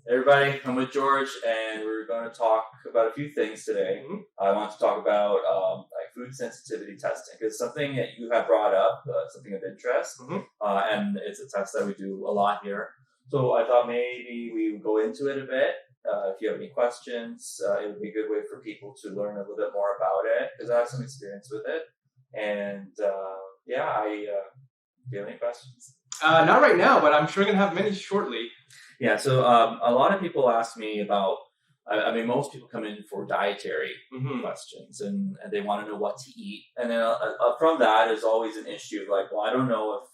Hey everybody, I'm with George, and we're going to talk about a few things today. I want to talk about food sensitivity testing. It's something that you have brought up, something of interest, and it's a test that we do a lot here. So I thought maybe we would go into it a bit. If you have any questions, it would be a good way for people to learn a little bit more about it, because I have some experience with it. And do you have any questions? Not right now, but I'm sure we're going to have many shortly. Yeah, so a lot of people ask me about, most people come in for dietary questions, and they want to know what to eat. And then from that is always an issue of like, well, I don't know if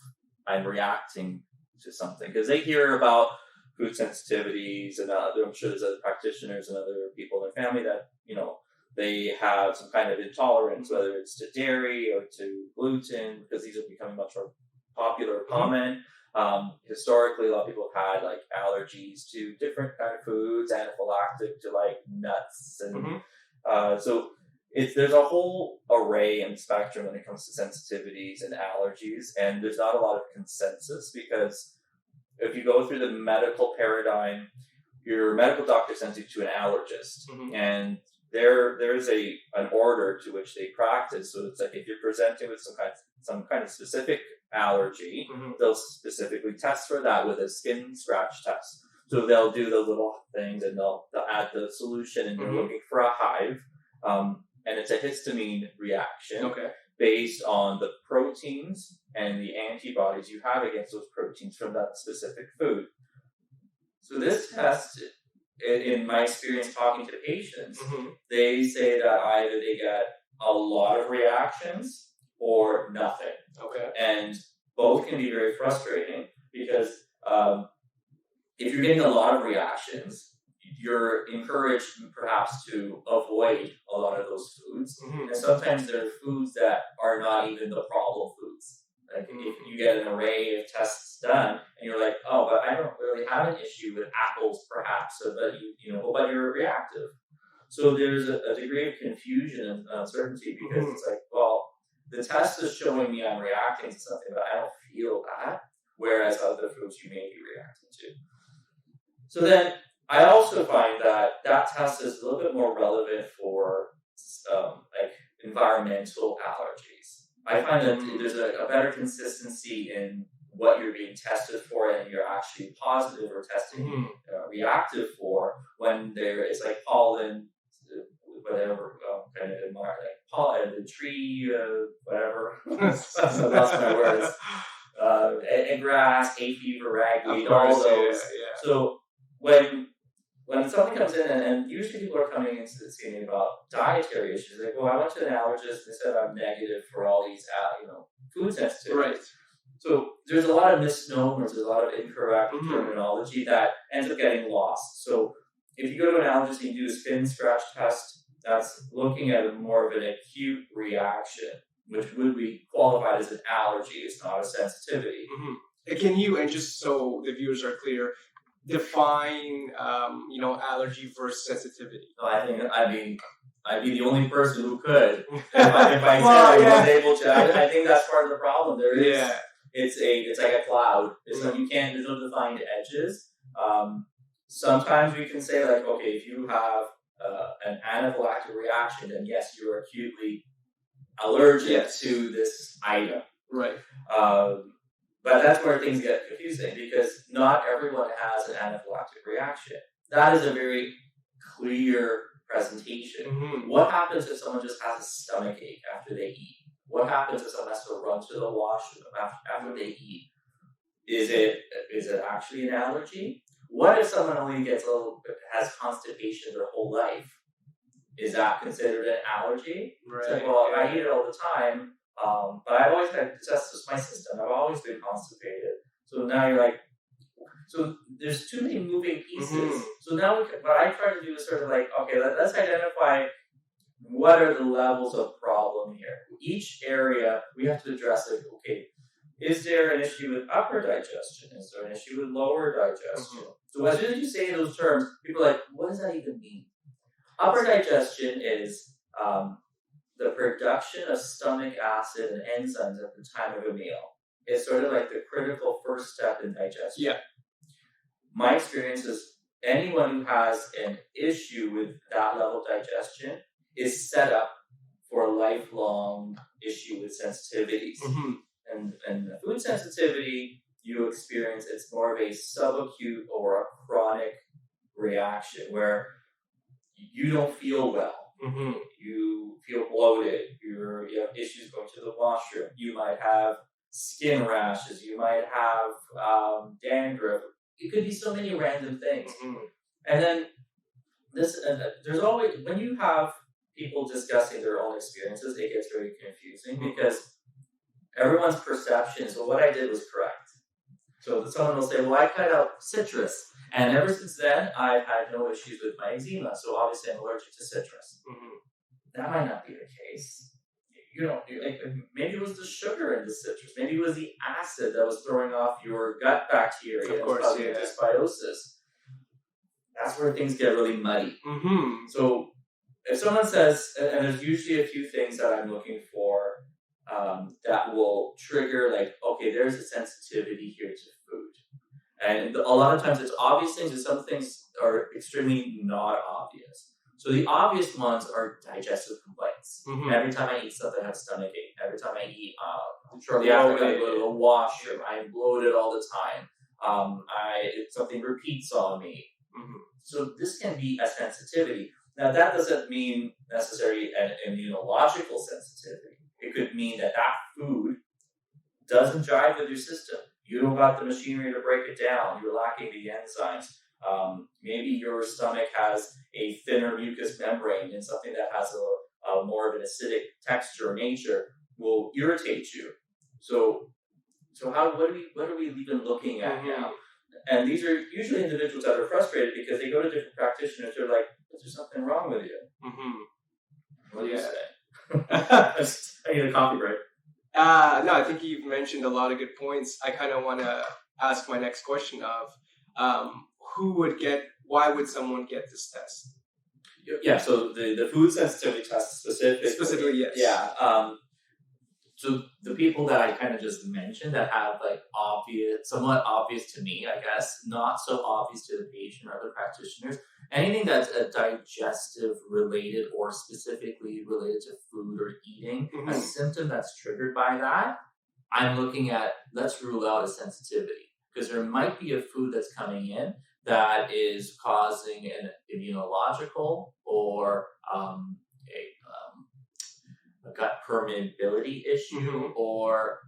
I'm reacting to something. Because they hear about food sensitivities, and I'm sure there's other practitioners and other people in their family that, they have some kind of intolerance, whether it's to dairy or to gluten, because these are becoming much more popular or common. Historically, a lot of people have had like allergies to different kind of foods, anaphylactic to like nuts, and so there's a whole array and spectrum when it comes to sensitivities and allergies, and there's not a lot of consensus, because if you go through the medical paradigm, your medical doctor sends you to an allergist, and there is an order to which they practice. So it's like if you're presenting with some kind of specific allergy, they'll specifically test for that with a skin scratch test. So they'll do the little things, and they'll add the solution, and they're looking for a hive, and it's a histamine reaction based on the proteins and the antibodies you have against those proteins from that specific food. So this test, in my experience talking to patients, they say that either they get a lot of reactions or nothing. And both can be very frustrating, because if you're getting a lot of reactions, you're encouraged perhaps to avoid a lot of those foods. And sometimes there are foods that are not even the problem foods. Like if you get an array of tests done, and you're like, oh, but I don't really have an issue with apples, perhaps, but you're reactive. So there's a degree of confusion and uncertainty, because it's like, well, the test is showing me I'm reacting to something, but I don't feel that, whereas other foods you may be reacting to. So then I also find that test is a little bit more relevant for environmental allergies. I find that there's a better consistency in what you're being tested for, and you're actually positive or testing reactive for, when there is like pollen, whatever kind of environment, like pollen, the tree, whatever. So that's my words. And grass, hay fever, ragweed, all those. Yeah. So when something comes in, and usually people are coming into this meeting about dietary issues, like, well, I went to an allergist and they said I'm negative for all these, food sensitivities. Right. So there's a lot of misnomers, there's a lot of incorrect terminology that ends up getting lost. So if you go to an allergist and you do a skin scratch test, that's looking at more of an acute reaction, which would be qualified as an allergy. It's not a sensitivity. Can you, and just so the viewers are clear, define, allergy versus sensitivity? I'd be the only person who could if I was able to. I think that's part of the problem. There is, it's like a cloud. It's like there's no defined edges. Sometimes we can say like, okay, if you have an anaphylactic reaction, then yes, you are acutely allergic to this item. Right. But that's where things get confusing, because not everyone has an anaphylactic reaction. That is a very clear presentation. What happens if someone just has a stomach ache after they eat? What happens if someone has to run to the washroom after they eat? Is it actually an allergy? What if someone only has constipation their whole life? Is that considered an allergy? Right. It's like, well, I eat it all the time, but I've always had, that's just my system. I've always been constipated. So now you're like, so there's too many moving pieces. So now what I try to do is sort of like, okay, let's identify what are the levels of problem here. Each area we have to address it. Okay, is there an issue with upper digestion? Is there an issue with lower digestion? So as soon as you say those terms, people are like, what does that even mean? Upper digestion is the production of stomach acid and enzymes at the time of a meal. It's sort of like the critical first step in digestion. Yeah. My experience is anyone who has an issue with that level of digestion is set up for a lifelong issue with sensitivities. And the food sensitivity you experience, it's more of a subacute or a chronic reaction where you don't feel well. You feel bloated. You have issues going to the washroom. You might have skin rashes. You might have dandruff. It could be so many random things. And then there's always, when you have people discussing their own experiences, it gets very confusing because everyone's perception is, well, what I did was correct. So someone will say, well, I cut out citrus. And ever since then, I've had no issues with my eczema. So obviously I'm allergic to citrus. That might not be the case. Maybe it was the sugar in the citrus. Maybe it was the acid that was throwing off your gut bacteria. Of course, causing dysbiosis. That's where things get really muddy. So if someone says, and there's usually a few things that I'm looking for that will trigger, like, okay, there's a sensitivity here to food. And a lot of times it's obvious things, and some things are extremely not obvious. So the obvious ones are digestive complaints. Every time I eat something, I have stomach ache. Every time I eat, shortly after I go to the washroom, I'm bloated all the time. Something repeats on me. So this can be a sensitivity. Now that doesn't mean necessarily an immunological sensitivity. It could mean that food doesn't jive with your system. You don't got the machinery to break it down. You're lacking the enzymes. Maybe your stomach has a thinner mucous membrane, and something that has a more of an acidic texture or nature will irritate you. So what are we even looking at now? And these are usually individuals that are frustrated because they go to different practitioners. They're like, "Is there something wrong with you?" What do you say? I need a coffee break. No, I think you've mentioned a lot of good points. I kind of want to ask my next question of why would someone get this test? Yeah, so the food sensitivity test specifically, yes. Yeah. So the people that I kind of just mentioned that have like somewhat obvious to me, I guess, not so obvious to the patient or other practitioners, anything that's a digestive related or specifically related to food or eating, a symptom that's triggered by that, I'm looking at, let's rule out a sensitivity. Because there might be a food that's coming in that is causing an immunological or a gut permeability issue or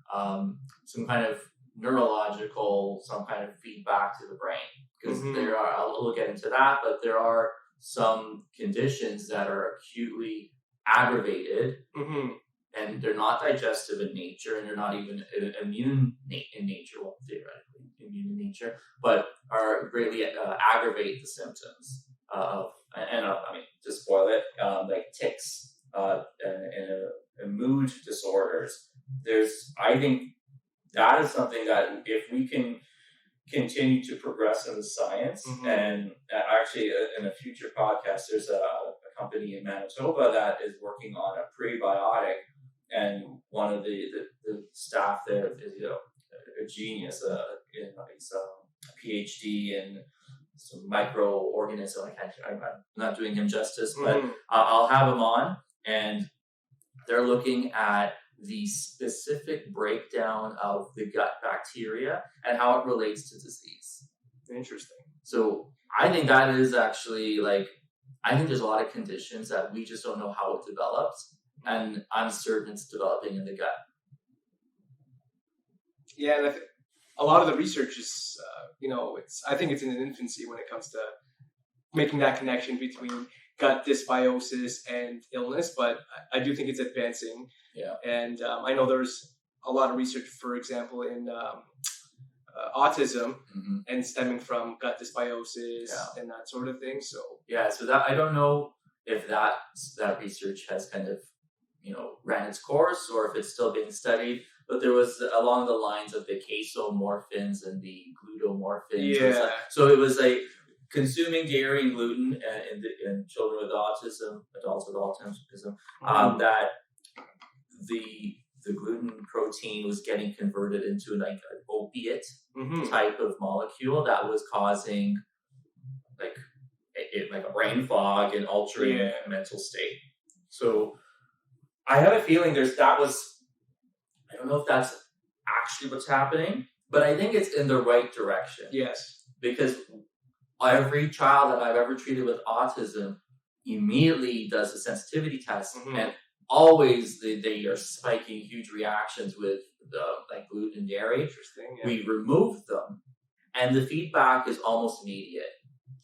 some kind of neurological, some kind of feedback to the brain. Because we'll get into that, but there are some conditions that are acutely aggravated and they're not digestive in nature and they're not even immune in nature, well, theoretically immune in nature, but are greatly aggravate the symptoms of, to spoil it, like tics, and mood disorders. I think that is something that if we can continue to progress in the science, and actually in a future podcast, there's a company in Manitoba that is working on a prebiotic, and one of the staff there is a genius, he's a PhD in some microorganism. I'm not doing him justice, but I'll have him on. And they're looking at the specific breakdown of the gut bacteria and how it relates to disease. Interesting. So I think that is actually I think there's a lot of conditions that we just don't know how it develops, and I'm certain it's developing in the gut. Yeah, and a lot of the research is, I think it's in an infancy when it comes to making that connection between gut dysbiosis and illness, but I do think it's advancing. Yeah. And I know there's a lot of research, for example, in autism and stemming from gut dysbiosis and that sort of thing. So that I don't know if that research has kind of ran its course or if it's still being studied. But there was along the lines of the casomorphins and the glutamorphins. Yeah. So it was like consuming dairy and gluten in children with autism, adults with autism, that the gluten protein was getting converted into an opiate type of molecule that was causing like a brain fog and altering mental state. So I have a feeling I don't know if that's actually what's happening, but I think it's in the right direction. Yes. Because every child that I've ever treated with autism immediately does a sensitivity test, and always they are spiking huge reactions with the like gluten and dairy. Interesting. Yeah. We remove them, and the feedback is almost immediate.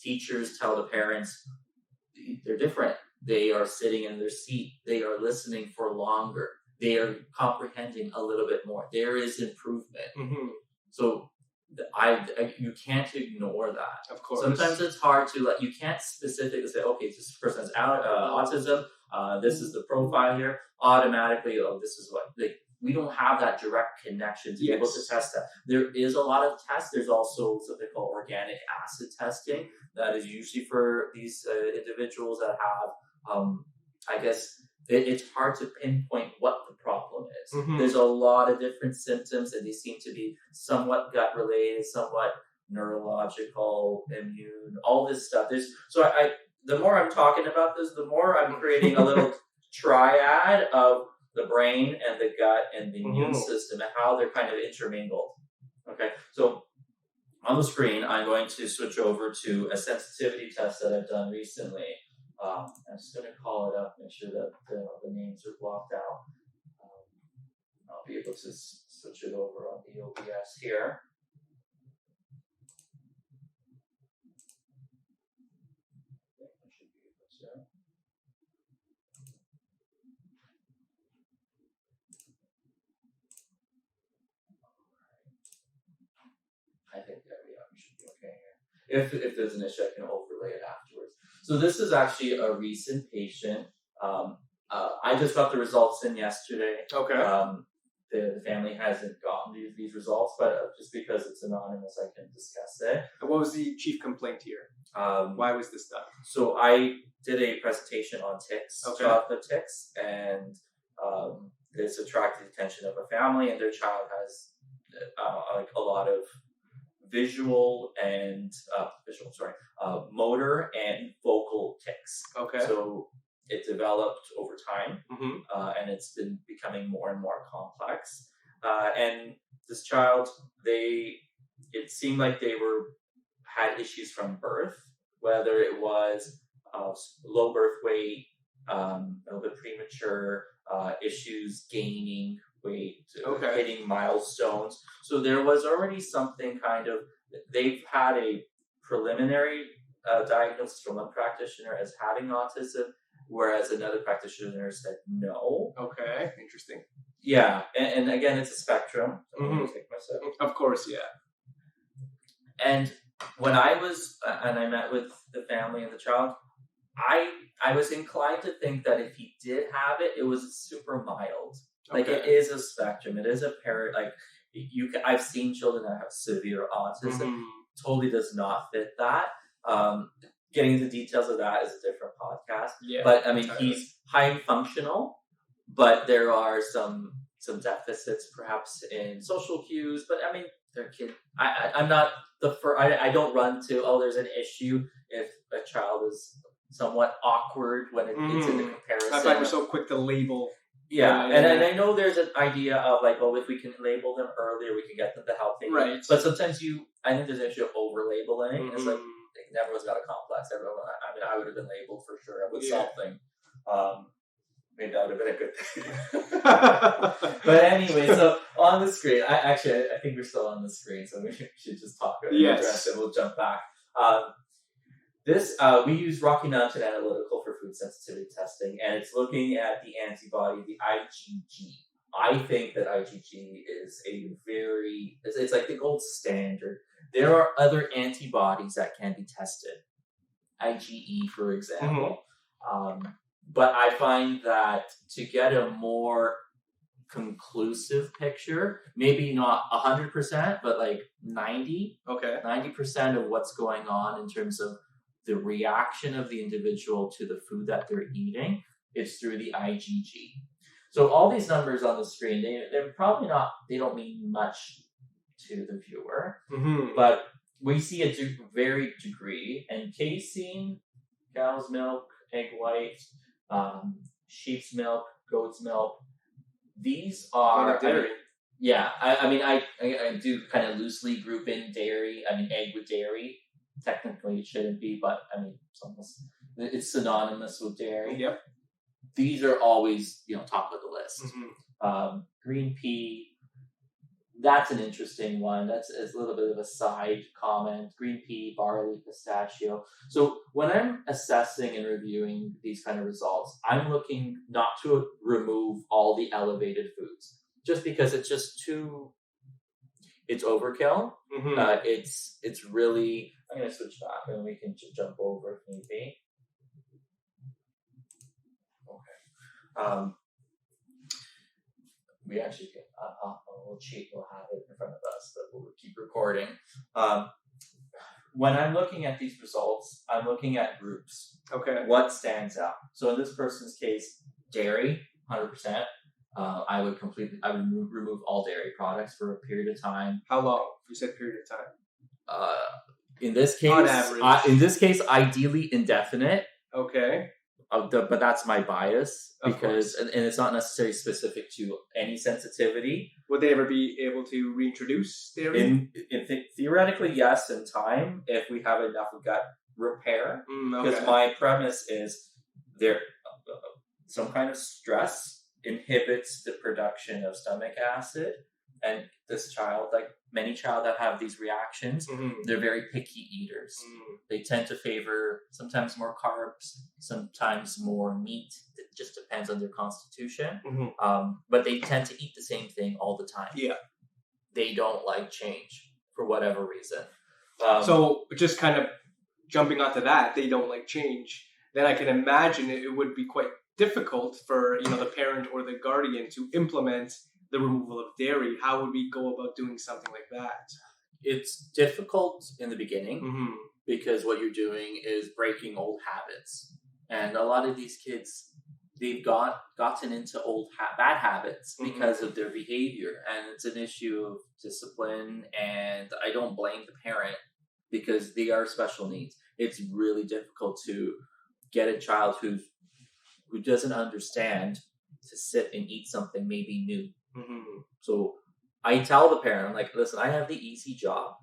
Teachers tell the parents they're different. They are sitting in their seat. They are listening for longer. They are comprehending a little bit more. There is improvement. So you can't ignore that. Of course. Sometimes it's hard to you can't specifically say, okay, this person has autism. This is the profile here. Automatically, this is what we don't have that direct connection to be able to test that. There is a lot of tests. There's also something called organic acid testing that is usually for these individuals that have, I guess, it's hard to pinpoint what the problem is. There's a lot of different symptoms, and they seem to be somewhat gut related, somewhat neurological, immune, all this stuff. The more I'm talking about this, the more I'm creating a little triad of the brain and the gut and the immune system and how they're kind of intermingled. Okay, so on the screen, I'm going to switch over to a sensitivity test that I've done recently. I'm just going to call it up, make sure that the names are blocked out. I'll be able to switch it over on the OBS here. I should be able to. I think that we should be okay here. If there's an issue, I can overlay it afterwards. So this is actually a recent patient. I just got the results in yesterday. Okay. The family hasn't gotten these results, but just because it's anonymous, I can discuss it. And what was the chief complaint here? Why was this done? So I did a presentation on ticks, chocolate ticks, and this attracted the attention of a family, and their child has a lot of motor and vocal tics. Okay. So it developed over time, and it's been becoming more and more complex. And this child, it seemed like they had issues from birth, whether it was low birth weight, a little bit premature, issues gaining weight, hitting milestones. So there was already something they've had a preliminary diagnosis from one practitioner as having autism, whereas another practitioner said no. Okay, interesting. Yeah, and again, it's a spectrum. So I'm take my sip. Of course, yeah. And when I met with the family and the child, I was inclined to think that if he did have it, it was super mild. Like it is a spectrum. It is a I've seen children that have severe autism. Totally does not fit that. Getting into details of that is a different podcast. Yeah, but I mean, he's high functional, but there are some deficits perhaps in social cues. But I mean, they're kids. I'm not the first. I don't run to there's an issue if a child is somewhat awkward when it's in the comparison. I find we're so quick to label. Yeah, and I know there's an idea of if we can label them earlier, we can get them the help they need. Right. But sometimes I think there's an issue of over-labeling. It's like everyone's got a complex. I would have been labeled for sure with something. Maybe that would have been a good thing. But anyway, so on the screen, I think we're still on the screen, so we should just talk about the address and we'll jump back. We use Rocky Mountain Analytical for food sensitivity testing, and it's looking at the antibody, the IgG. I think that IgG is it's like the gold standard. There are other antibodies that can be tested, IgE, for example. But I find that to get a more conclusive picture, maybe not 100%, but 90% of what's going on in terms of the reaction of the individual to the food that they're eating is through the IgG. So all these numbers on the screen, they're probably not, they don't mean much to the viewer, but we see a very degree, and casein cow's milk, egg white, sheep's milk, goat's milk. These are dairy. I do kind of loosely group in dairy. I mean, egg with dairy. Technically, it shouldn't be, but I mean, it's synonymous with dairy. Yep. These are always, top of the list. Mm-hmm. Green pea. That's an interesting one. That's a little bit of a side comment. Green pea, barley, pistachio. So when I'm assessing and reviewing these kind of results, I'm looking not to remove all the elevated foods, just because it's just it's overkill. Mm-hmm. It's really. I'm going to switch back and we can jump over if need be. Okay. We actually can. We'll cheat. We'll have it in front of us, but we'll keep recording. When I'm looking at these results, I'm looking at groups. Okay. What stands out? So in this person's case, dairy, 100%. I would remove all dairy products for a period of time. How long? You said period of time. In this case, on average. Ideally indefinite. Okay. But that's my bias because, and it's not necessarily specific to any sensitivity. Would they ever be able to reintroduce dairy? Theoretically, yes, in time, if we have enough gut repair. Okay. Because my premise is there, some kind of stress inhibits the production of stomach acid, and this child, like many child that have these reactions, they're very picky eaters. They tend to favor sometimes more carbs, sometimes more meat. It just depends on their constitution. But they tend to eat the same thing all the time. Yeah. They don't like change for whatever reason. So just kind of jumping onto that, they don't like change. Then I can imagine it would be quite difficult for the parent or the guardian to implement the removal of dairy. How would we go about doing something like that? It's difficult in the beginning because what you're doing is breaking old habits. And a lot of these kids, they've gotten into old bad habits because of their behavior. And it's an issue of discipline. And I don't blame the parent because they are special needs. It's really difficult to get a child who doesn't understand to sit and eat something maybe new. So I tell the parent, I'm like, listen, I have the easy job.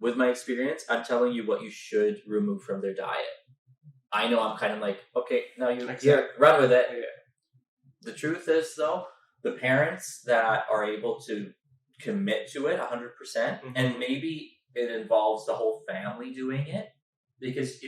With my experience, I'm telling you what you should remove from their diet. I know I'm kind of like, okay, now here, run with it. Yeah. The truth is, though, the parents that are able to commit to it 100%, and maybe it involves the whole family doing it, because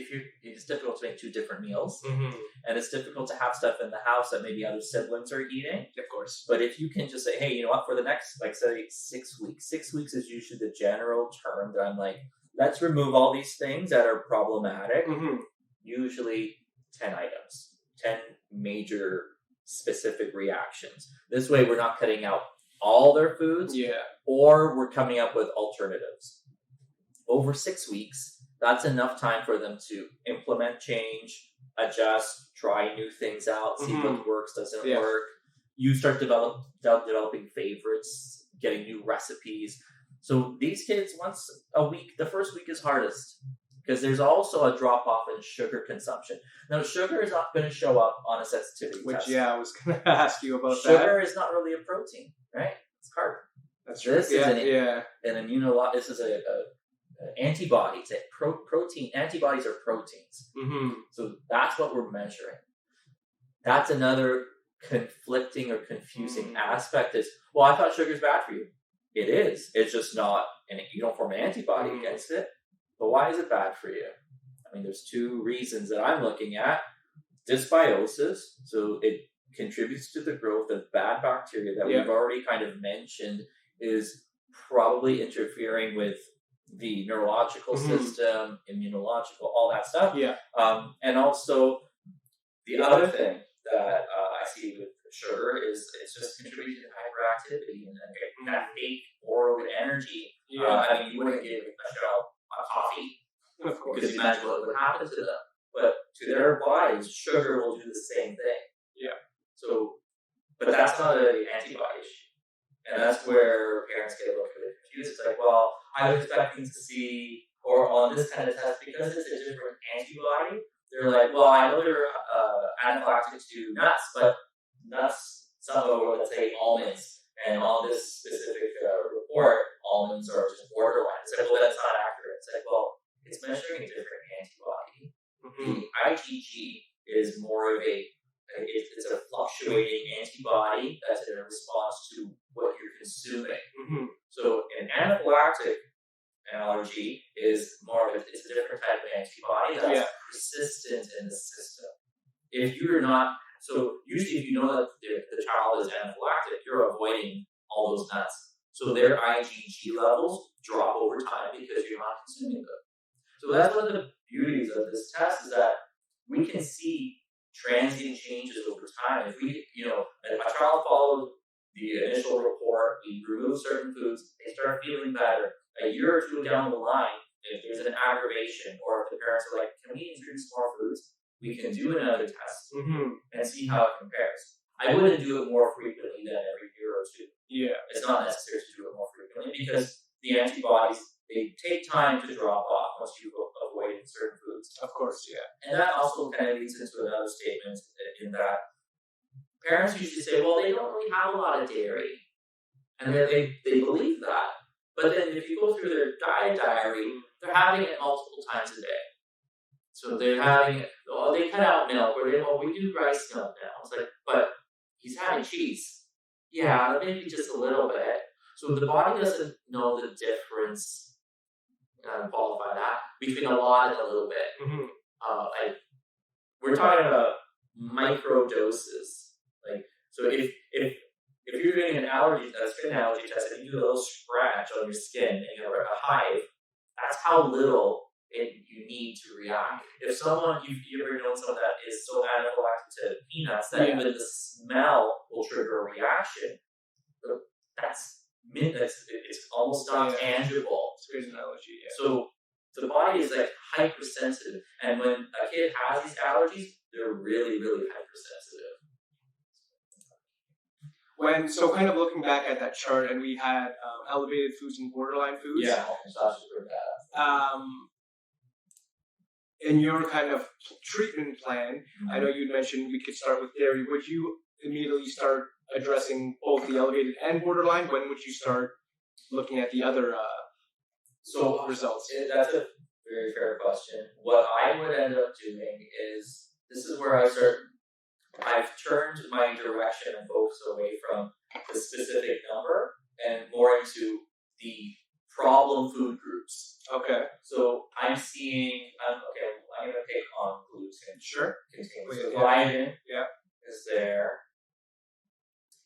it's difficult to make two different meals, and it's difficult to have stuff in the house that maybe other siblings are eating. Of course. But if you can just say, hey, you know what, for the next, say 6 weeks, 6 weeks is usually the general term that I'm like, let's remove all these things that are problematic. Usually 10 items, 10 major specific reactions. This way we're not cutting out all their foods, or we're coming up with alternatives. Over 6 weeks, that's enough time for them to implement change, adjust, try new things out, see what works, doesn't work. You start developing favorites, getting new recipes. So these kids, once a week, the first week is hardest because there's also a drop off in sugar consumption. Now, sugar is not going to show up on a sensitivity test. I was going to ask you about sugar that. Sugar is not really a protein, right? It's carb. That's true. This is an immunological. This is a antibodies. Protein antibodies are proteins. So that's what we're measuring. That's another conflicting or confusing aspect. Is, well, I thought sugar's bad for you. It is. It's just not, and you don't form an antibody against it. But why is it bad for you? I mean, there's two reasons that I'm looking at. Dysbiosis, so it contributes to the growth of bad bacteria that we've already kind of mentioned, is probably interfering with the neurological system, immunological, all that stuff. And also, the other thing that I see with sugar is it's just contributing to hyperactivity and that fake borrowed energy. I mean, you wouldn't give a child a coffee, of course, because imagine what would happen to them. But to their bodies, sugar will do the same thing. So, but that's not an antibody issue. And that's where parents get a little bit confused. It's like, well, I was expecting to see, or on this kind of test, because it's a different antibody, they're like, well, I know they're anaphylactic to nuts, but nuts, some of them, let's say almonds, and on this specific report, almonds are just borderline. It's like, well, that's not accurate. It's like, well, it's measuring a different antibody. The IgG is more of it's a fluctuating antibody that's in response to what you're consuming. So an anaphylactic allergy is more of it's a different type of antibody that's persistent in the system. If you're not, so usually if you know that the child is anaphylactic, you're avoiding all those nuts. So their IgG levels drop over time because you're not consuming them. So that's one of the beauties of this test, is that we can see transient changes over time. If we, if a child followed the initial report, we remove certain foods, they start feeling better. A year or two down the line, if there's an aggravation, or if the parents are like, can we introduce more foods? We can do another test and see how it compares. I wouldn't do it more frequently than every year or two. Yeah. It's not necessary to do it more frequently because the antibodies, they take time to drop off once you've avoided certain foods. Of course, yeah. And that also kind of leads into another statement in that parents usually say, well, they don't really have a lot of dairy. And they believe that. But then if you go through their diet diary, they're having it multiple times a day. So they're having, they cut out milk, or we do rice milk now. It's like, but he's having cheese. Yeah, maybe just a little bit. So the body doesn't know the difference, qualify that, between a lot and a little bit. We're talking about micro doses. Like, so if you're doing an skin allergy test, and you do a little scratch on your skin and you have a hive, that's how little you need to react. If someone, you ever known someone that is so anaphylactic to peanuts that even the smell will trigger a reaction, it's almost not tangible. It's an allergy, yeah. So the body is like hypersensitive, and when a kid has these allergies, they're really, really hypersensitive. So kind of looking back at that chart, and we had elevated foods and borderline foods. Yeah, so in your kind of treatment plan, I know you mentioned we could start with dairy. Would you immediately start addressing both the elevated and borderline? When would you start looking at the other results? That's a very fair question. What I would end up doing is, this is where I've turned my direction and focus away from the specific number and more into the problem food groups. Okay. So I'm seeing, I'm going to pick on gluten. Sure. So gliadin is there.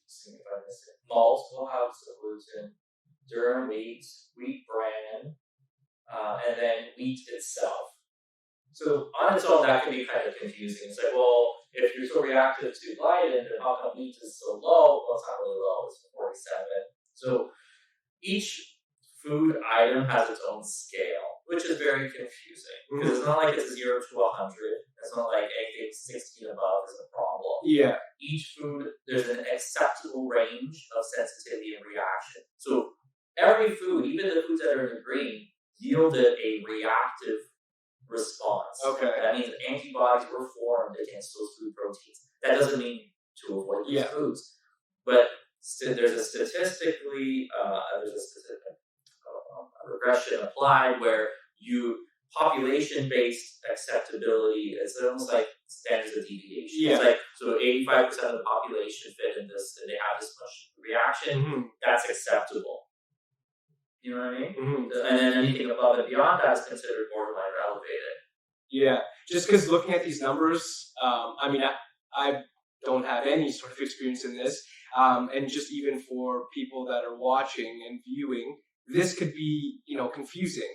Let's see if I miss it. Malt will have some gluten. Durum wheat bran, and then wheat itself. So on its own, that can be kind of confusing. It's like, well, if you're so reactive to gliadin, then how come wheat is so low? Well, it's not really low. It's 47. So each food item has its own scale, which is very confusing. Because it's not like it's 0 to 100. It's not like anything 60 and above is a problem. Yeah. Each food, there's an acceptable range of sensitivity and reaction. So every food, even the foods that are in the green, yielded a reactive response. Okay. That means antibodies were formed against those food proteins. That doesn't mean to avoid these foods. But there's a statistically, regression applied where population-based acceptability is almost like standards of deviation. Yeah. It's like, so 85% of the population fit in this, and they have this much reaction. That's acceptable. You know what I mean? And then anything above and beyond that is considered borderline or elevated. Yeah. Just because looking at these numbers, I don't have any sort of experience in this, and just even for people that are watching and viewing, this could be, confusing.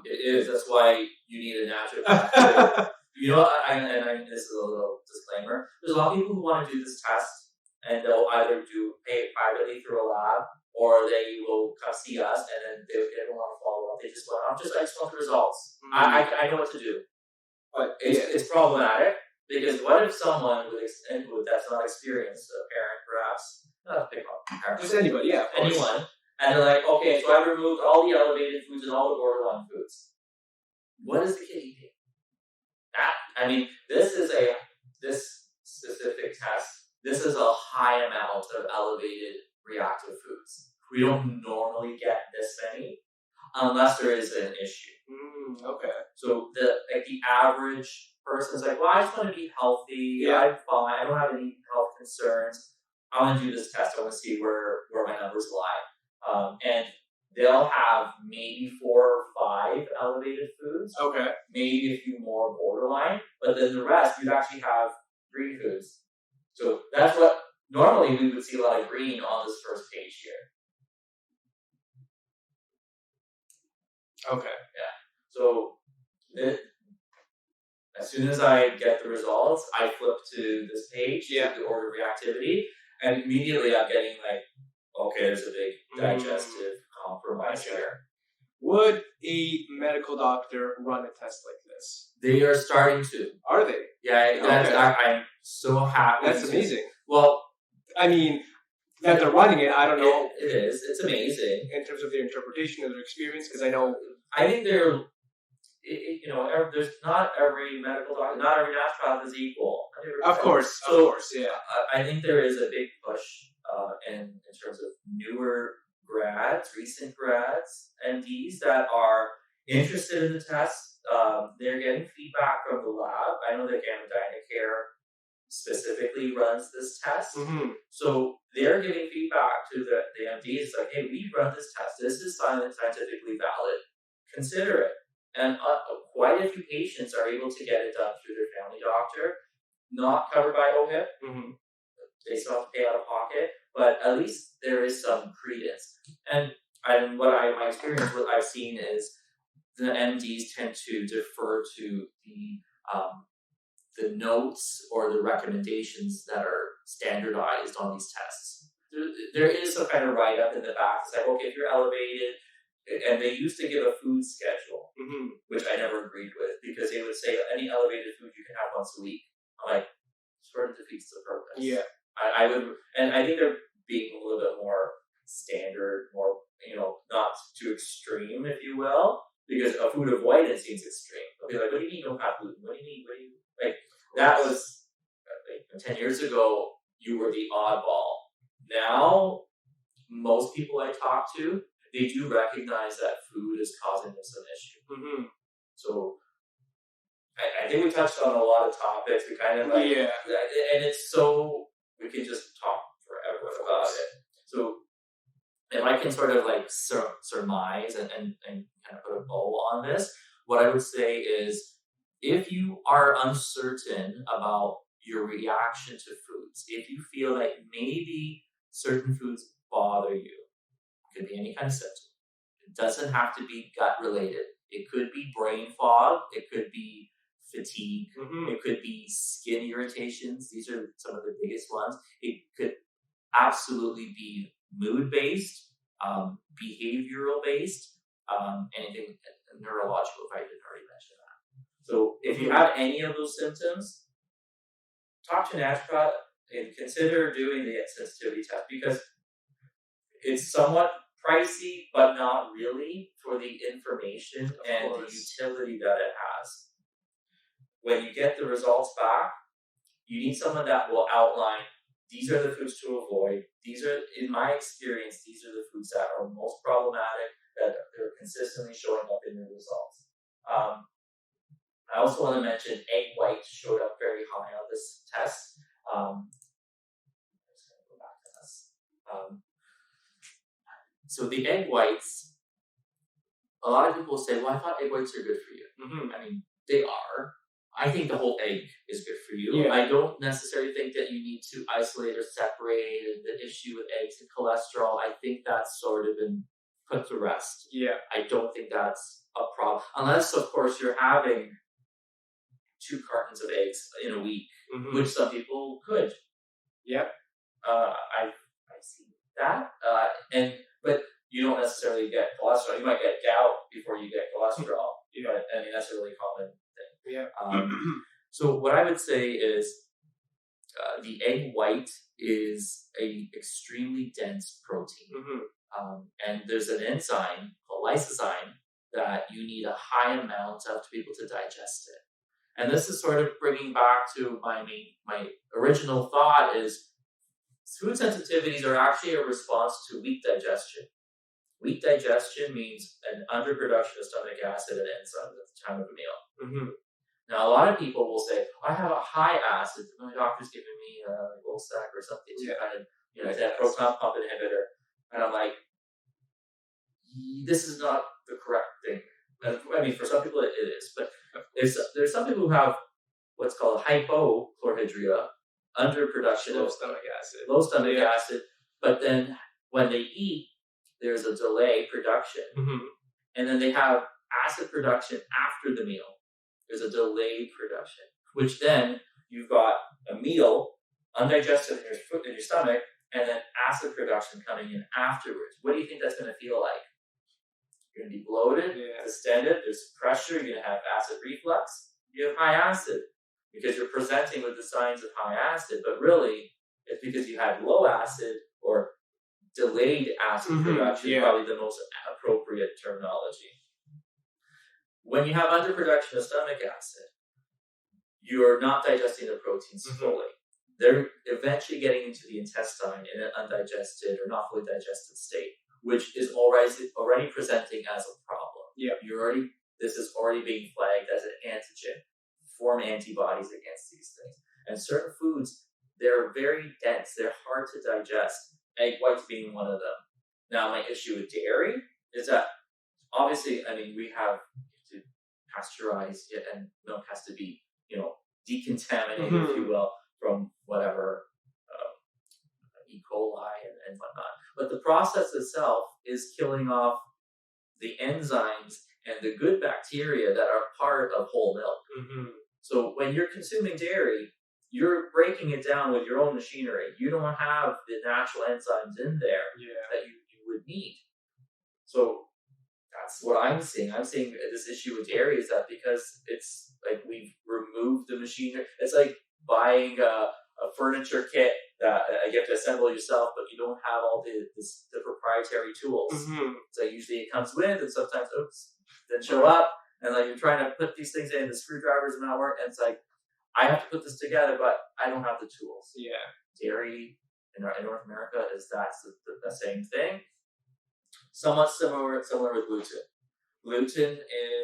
It is. That's why you need a naturopath. This is a little disclaimer. There's a lot of people who want to do this test, and they'll either pay it privately through a lab, or they will come see us, and then they don't want to follow up. They just want, I just want the results. I know what to do. But it's problematic, because what if someone that's not experienced, a parent perhaps, not pick on parents, just anybody, anyone, and they're like, okay, so I removed all the elevated foods and all the borderline foods. What is the kid eating? I mean, this specific test. This is a high amount of elevated reactive foods. We don't normally get this many unless there is an issue. Okay. So the average person's like, well, I just want to be healthy. Yeah. I'm fine. I don't have any health concerns. I want to do this test. I want to see where my numbers lie. And they'll have maybe 4 or 5 elevated foods. Okay. Maybe a few more borderline. But then the rest, you'd actually have green foods. So that's what normally we would see a lot of green on this first page here. Okay. Yeah. So as soon as I get the results, I flip to this page, to the order of reactivity, and immediately I'm getting like, okay, there's a big digestive compromise here. Would a medical doctor run a test like this? They are starting to. Are they? Yeah, I'm so happy. That's amazing. Well, I mean, that they're running it, I don't know. It is. It's amazing. In terms of their interpretation of their experience, because I think they're, there's not every medical doctor, not every naturopath is equal. Of course, yeah. I think there is a big push in terms of newer grads, recent grads, MDs that are interested in the test. They're getting feedback from the lab. I know that Gamma Dynacare specifically runs this test. So they're giving feedback to the MDs like, hey, we run this test. This is scientifically valid. Consider it. And quite a few patients are able to get it done through their family doctor, not covered by OHIP. They still have to pay out of pocket, but at least there is some credence. And my experience, what I've seen is the MDs tend to defer to the notes or the recommendations that are standardized on these tests. There is a kind of write-up in the back. It's like, okay, if you're elevated, and they used to give a food schedule, which I never agreed with, because they would say any elevated food you can have once a week. I'm like, sort of defeats the purpose. Yeah. I would, and I think they're being a little bit more standard, more, not too extreme, if you will, because a food avoidance seems extreme. They'll be like, what do you mean you don't have gluten? What do you mean? Like, that was, 10 years ago, you were the oddball. Now, most people I talk to, they do recognize that food is causing them some issue. So, I think we touched on a lot of topics. We kind of and it's so, we can just talk forever about it. So, if I can sort of like surmise and kind of put a bow on this, what I would say is, if you are uncertain about your reaction to foods, if you feel like maybe certain foods bother you, it could be any kind of symptom. It doesn't have to be gut related. It could be brain fog. It could be fatigue. It could be skin irritations. These are some of the biggest ones. It could absolutely be mood-based, behavioral-based, anything neurological, if I didn't already mention that. So if you have any of those symptoms, talk to an naturopath and consider doing the sensitivity test, because it's somewhat pricey, but not really, for the information and the utility that it has. When you get the results back, you need someone that will outline, these are the foods to avoid. These are, in my experience, these are the foods that are most problematic, that are consistently showing up in your results. I also want to mention egg white showed up very high on this test. I'm just going to go back to this. So the egg whites, a lot of people say, well, I thought egg whites are good for you. I mean, they are. I think the whole egg is good for you. Yeah. I don't necessarily think that you need to isolate or separate the issue with eggs and cholesterol. I think that's sort of been put to rest. Yeah. I don't think that's a problem. Unless, of course, you're having 2 cartons of eggs in a week, which some people could. Yep. I've seen that. But you don't necessarily get cholesterol. You might get gout before you get cholesterol. But I mean, that's a really common thing. Yeah. So what I would say is the egg white is a extremely dense protein. And there's an enzyme called lysozyme that you need a high amount of to be able to digest it. And this is sort of bringing back to my original thought is food sensitivities are actually a response to weak digestion. Weak digestion means an underproduction of stomach acid and enzymes at the time of a meal. Mm-hmm. Now, a lot of people will say, I have a high acid. My doctor's giving me a Volstac or something to kind of, it's a proton pump inhibitor. And I'm like, this is not the correct thing. I mean, for some people it is, but there's some people who have what's called hypochlorhydria, underproduction Low of stomach acid. But then when they eat, there's a delay production, and then they have acid production after the meal. There's a delayed production, which then you've got a meal undigested in your stomach, and then acid production coming in afterwards. What do you think that's going to feel like? You're going to be bloated, distended, there's pressure, you're going to have acid reflux, you have high acid because you're presenting with the signs of high acid, but really it's because you had low acid or delayed acid production, probably the most appropriate terminology. When you have underproduction of stomach acid, you're not digesting the proteins fully. They're eventually getting into the intestine in an undigested or not fully digested state, which is already presenting as a problem. This is already being flagged as an antigen. Form antibodies against these things. And certain foods, they're very dense. They're hard to digest. Egg whites being one of them. Now, my issue with dairy is that obviously, we have to pasteurize it, and milk has to be, decontaminated, if you will, from whatever E. coli and whatnot. But the process itself is killing off the enzymes and the good bacteria that are part of whole milk. So when you're consuming dairy, you're breaking it down with your own machinery. You don't have the natural enzymes in there that you would need. So that's what I'm seeing. I'm seeing this issue with dairy is that because it's like we've removed the machinery. It's like buying a furniture kit that you have to assemble yourself, but you don't have all the proprietary tools. So usually it comes with, and sometimes didn't show up, and like you're trying to put these things in, the screwdrivers are not work, and it's like I have to put this together, but I don't have the tools. Dairy in North America that's the same thing. Somewhat similar with gluten. Gluten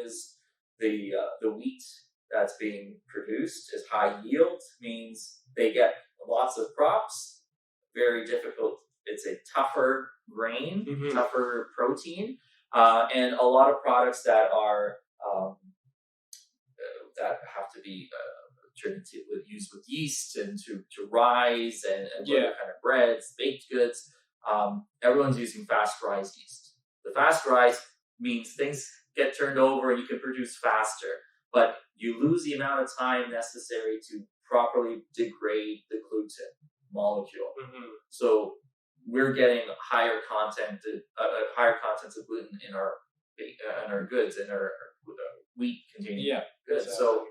is the wheat that's being produced is high yield, means they get lots of crops, very difficult. It's a tougher grain, tougher protein, and a lot of products that are that have to be used with yeast and to rise and kind of breads, baked goods. Everyone's using fast rise yeast. The fast rise means things get turned over and you can produce faster, but you lose the amount of time necessary to properly degrade the gluten molecule. So we're getting higher contents of gluten in our goods, in our wheat containing goods. Exactly. So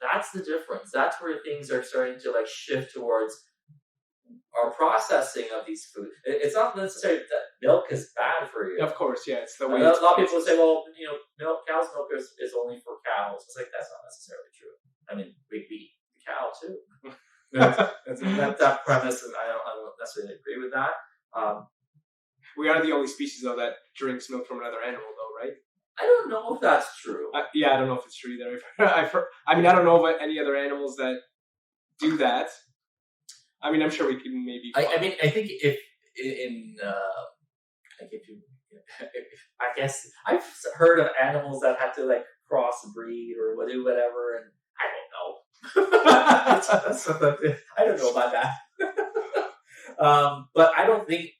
that's the difference. That's where things are starting to shift towards our processing of these foods. It's not necessarily that milk is bad for you. Of course, it's the way. A lot of people say, well, cow's milk is only for cows. It's like, that's not necessarily true. I mean, we eat the cow too. That's that premise, and I don't necessarily agree with that. We are the only species, though, that drinks milk from another animal, though, right? I don't know if that's true. I don't know if it's true either. I've heard, I don't know of any other animals that do that. I'm sure we can maybe. I think if I guess I've heard of animals that had to crossbreed or whatever, and I don't know. I don't know about that. But I don't think,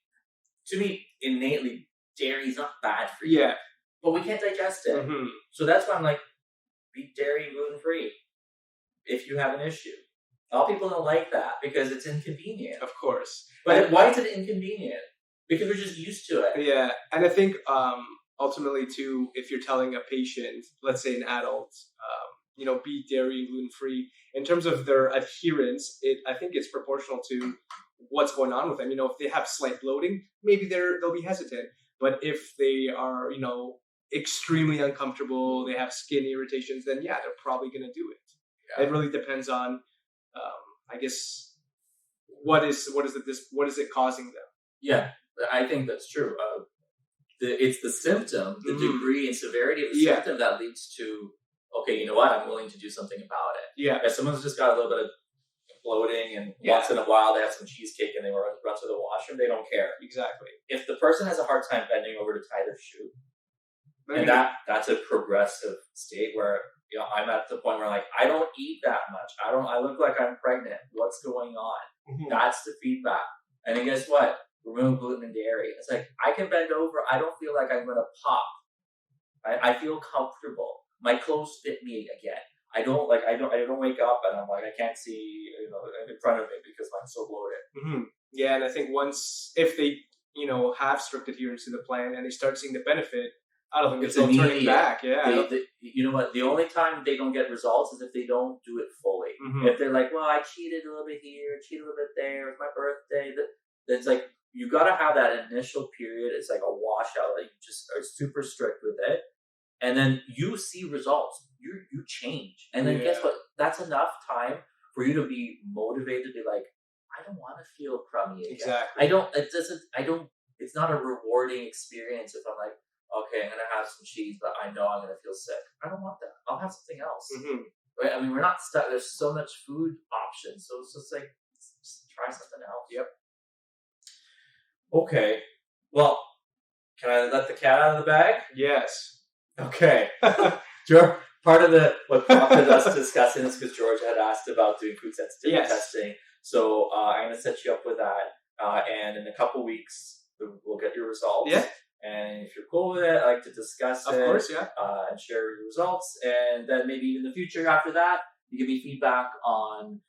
to me, innately, dairy is not bad for you. But we can't digest it. So that's why I'm like, be dairy and gluten free if you have an issue. A lot of people don't like that because it's inconvenient. Of course. But why is it inconvenient? Because we're just used to it. Yeah. And I think ultimately, too, if you're telling a patient, let's say an adult, be dairy and gluten free, in terms of their adherence, I think it's proportional to what's going on with them. If they have slight bloating, maybe they'll be hesitant. But if they are, extremely uncomfortable, they have skin irritations, then yeah, they're probably going to do it. Yeah. It really depends on, I guess, what is it causing them. Yeah, I think that's true. It's the symptom, the degree and severity of the symptom that leads to, okay, you know what, I'm willing to do something about it. Yeah. If someone's just got a little bit of bloating and once in a while they have some cheesecake and they run to the washroom, they don't care. Exactly. If the person has a hard time bending over to tie their shoe, and that's a progressive state where, you know, I'm at the point where like, I don't eat that much. I look like I'm pregnant. What's going on? That's the feedback. And then guess what? Remove gluten and dairy. It's like, I can bend over. I don't feel like I'm going to pop. I feel comfortable. My clothes fit me again. I don't wake up and I'm like, I can't see, you know, in front of me because I'm so bloated. Yeah. And I think if they, you know, have strict adherence to the plan and they start seeing the benefit, I don't think it's no turning back. Yeah. You know what? The only time they don't get results is if they don't do it fully. If they're like, well, I cheated a little bit here, cheated a little bit there, it's my birthday. It's like, you got to have that initial period. It's like a washout. Like, you just are super strict with it. And then you see results. You change. And then guess what? That's enough time for you to be motivated to be like, I don't want to feel crummy again. Exactly. It's not a rewarding experience if I'm like, okay, I'm going to have some cheese, but I know I'm going to feel sick. I don't want that. I'll have something else. Right? I mean, we're not stuck. There's so much food options. So it's just like, just try something else. Yep. Okay. Well, can I let the cat out of the bag? Yes. Okay. Part of what prompted us discussing this because George had asked about doing food sensitivity testing. So I'm going to set you up with that. And in a couple weeks, we'll get your results. Yeah. And if you're cool with it, I'd like to discuss it. Of course, yeah. And share your results. And then maybe in the future after that, you give me feedback on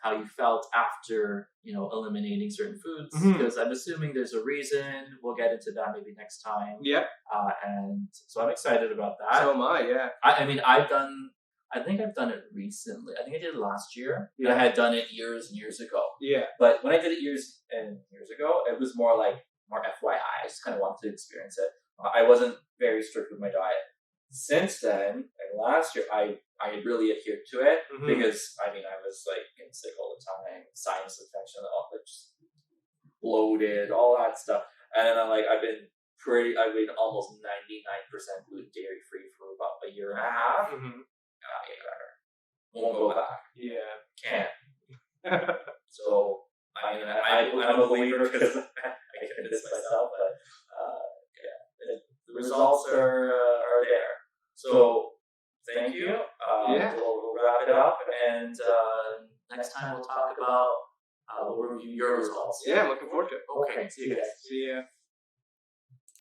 how you felt after, you know, eliminating certain foods. Because I'm assuming there's a reason. We'll get into that maybe next time. Yeah. And so I'm excited about that. So am I, yeah. I mean, I think I've done it recently. I think I did it last year. Yeah. I had done it years and years ago. Yeah. But when I did it years and years ago, it was more FYI. I just kind of wanted to experience it. I wasn't very strict with my diet. Since then, and last year, I really adhered to it because, I mean, I was like getting sick all the time, sinus infection, all just bloated, all that stuff. And then I've been almost 99% gluten dairy free for about a year and a half. Won't go back. Yeah. Can't. So, I'm a believer because I can this myself, but the results are there. So thank you. We'll wrap it up, and next time we'll talk about we'll review your results. Yeah, I'm looking forward to it. Okay, see you guys. See ya.